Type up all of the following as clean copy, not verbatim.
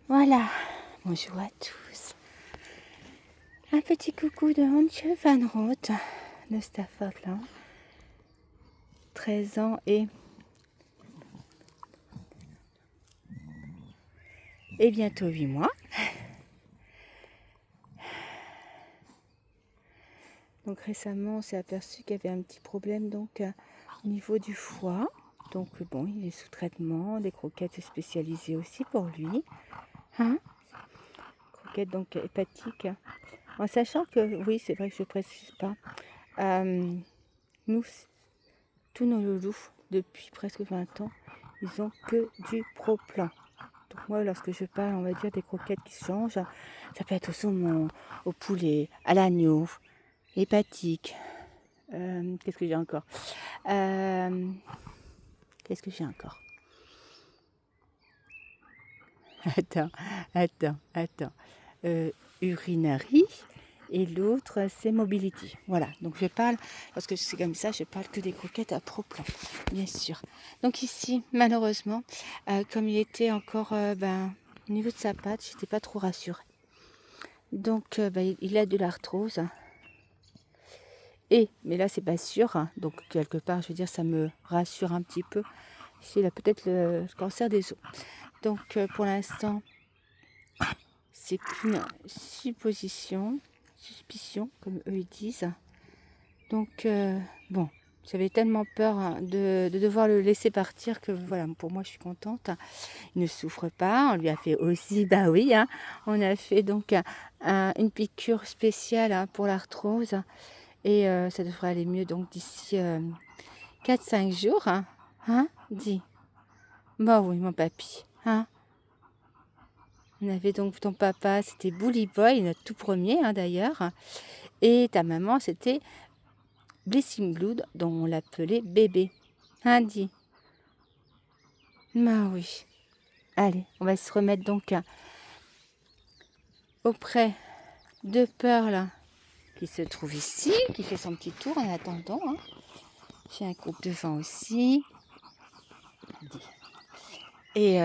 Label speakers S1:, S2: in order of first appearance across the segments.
S1: Voilà, bonjour à tous. Un petit coucou de Antje van Roth de Staffordland. 13 ans et bientôt 8 mois. Donc récemment, on s'est aperçu qu'il y avait un petit problème donc au niveau du foie. Donc bon, il est sous traitement, des croquettes spécialisées aussi pour lui. Hein, croquettes donc hépatiques. En sachant que, oui, c'est vrai que je ne précise pas, nous, tous nos loulous, depuis presque 20 ans, ils ont que du Pro-Plan. Donc moi, lorsque je parle, on va dire des croquettes qui se changent, ça peut être au saumon, au poulet, à l'agneau, hépatique. Qu'est-ce que j'ai encore Qu'est-ce que j'ai encore Attends. Urinary. Et l'autre, c'est Mobility. Voilà, donc je parle, parce que c'est comme ça, je parle que des croquettes à Pro-Plan, bien sûr. Donc ici, malheureusement, comme il était encore au niveau de sa patte, je n'étais pas trop rassurée. Donc il a de l'arthrose. Mais là, c'est pas sûr. Hein. Donc quelque part, je veux dire, ça me rassure un petit peu. Il a peut-être le cancer des os. Donc pour l'instant, c'est qu'une suspicion, comme eux ils disent. Donc, bon, j'avais tellement peur de devoir le laisser partir que voilà, pour moi, je suis contente. Il ne souffre pas. On lui a fait aussi, bah oui, hein, on a fait donc une piqûre spéciale pour l'arthrose. Et ça devrait aller mieux donc d'ici 4-5 jours. Hein, dis. Bah oui, mon papy. Hein. On avait donc ton papa, c'était Bully Boy, notre tout premier d'ailleurs. Et ta maman, c'était Blessing Blood, dont on l'appelait bébé. Hein, dis. Bah oui. Allez, on va se remettre donc auprès de Pearl qui se trouve ici, qui fait son petit tour en attendant. Hein. J'ai un couple devant aussi. Et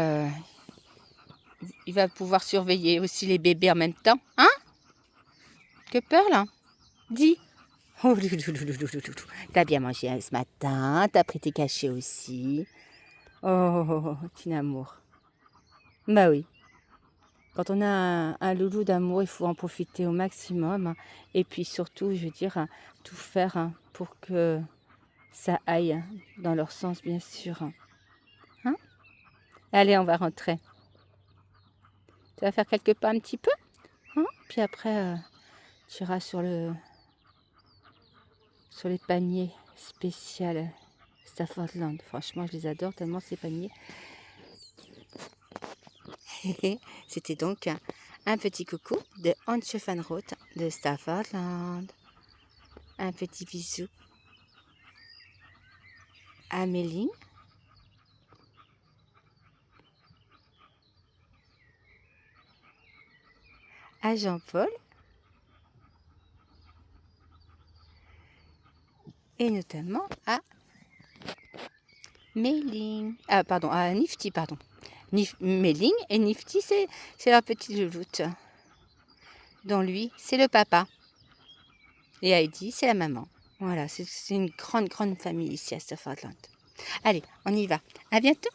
S1: il va pouvoir surveiller aussi les bébés en même temps. Hein? Que Pearl? Dis. Oh, t'as bien mangé ce matin, t'as pris tes cachets aussi. Oh, petit amour. Bah oui. Quand on a un loulou d'amour, il faut en profiter au maximum. Et puis surtout, je veux dire, tout faire pour que ça aille dans leur sens, bien sûr. Hein? Allez, on va rentrer. Tu vas faire quelques pas un petit peu. Hein? Puis après, tu iras sur les paniers spéciaux Staffordland. Franchement, je les adore tellement ces paniers. C'était donc un petit coucou de Antje van Roth de Staffordland. Un petit bisou à Méline. À Jean-Paul. Et notamment à Méline. Ah, pardon, à Nifty, pardon. Méline et Nifty, c'est la petite louloute. Dont lui, c'est le papa. Et Heidi, c'est la maman. Voilà, c'est une grande famille ici à Staffordland. Allez, on y va. À bientôt.